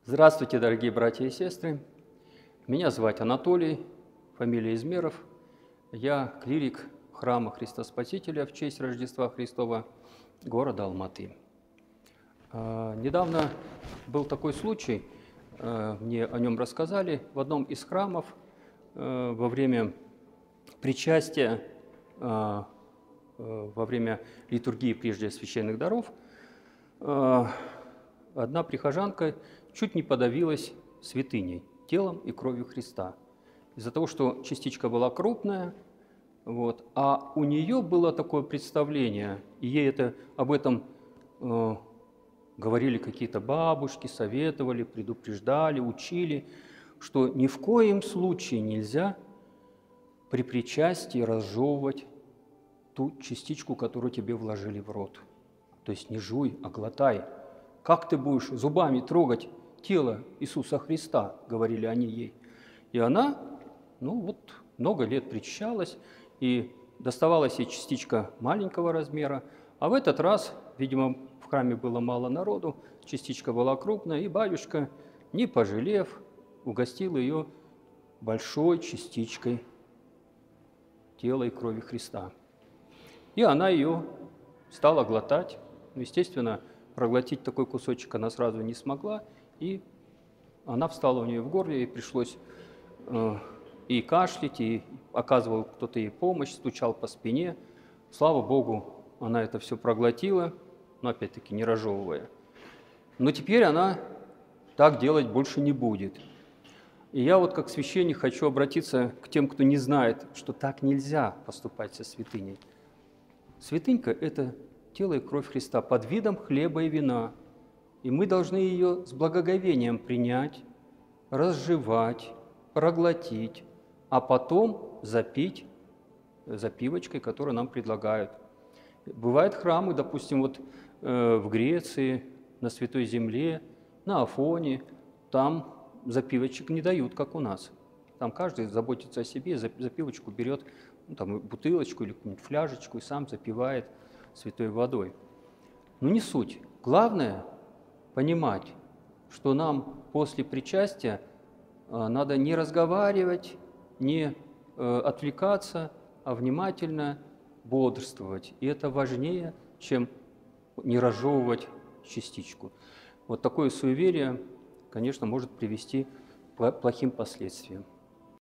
Здравствуйте, дорогие братья и сестры. Меня зовут Анатолий, фамилия Измеров. Я клирик храма Христа Спасителя в честь Рождества Христова города Алматы. Недавно был такой случай, мне о нем рассказали в одном из храмов во время причастия, во время литургии прежде священных даров. Одна прихожанка чуть не подавилась святыней, телом и кровью Христа. Из-за того, что частичка была крупная, а у нее было такое представление, и ей об этом говорили какие-то бабушки, советовали, предупреждали, учили, что ни в коем случае нельзя при причастии разжевывать ту частичку, которую тебе вложили в рот. То есть не жуй, а глотай. Как ты будешь зубами трогать тело Иисуса Христа, говорили они ей. И она, много лет причащалась, и доставалась ей частичка маленького размера, а в этот раз, видимо, в храме было мало народу, частичка была крупная, и батюшка, не пожалев, угостил ее большой частичкой тела и крови Христа. И она ее стала глотать. Естественно, проглотить такой кусочек она сразу не смогла, и она встала у нее в горле, и пришлось и кашлять, и оказывал кто-то ей помощь, стучал по спине. Слава Богу, она это все проглотила, но опять-таки не разжевывая. Но теперь она так делать больше не будет. И я как священник хочу обратиться к тем, кто не знает, что так нельзя поступать со святыней. Святынька – это тело и кровь Христа под видом хлеба и вина. И мы должны ее с благоговением принять, разжевать, проглотить, а потом запить запивочкой, которую нам предлагают. Бывают храмы, допустим, в Греции, на Святой Земле, на Афоне, там запивочек не дают, как у нас. Там каждый заботится о себе, запивочку берет, бутылочку или какую-нибудь фляжечку и сам запивает святой водой. Но не суть. Главное понимать, что нам после причастия надо не разговаривать, не отвлекаться, а внимательно бодрствовать. И это важнее, чем не разжевывать частичку. Такое суеверие, конечно, может привести к плохим последствиям.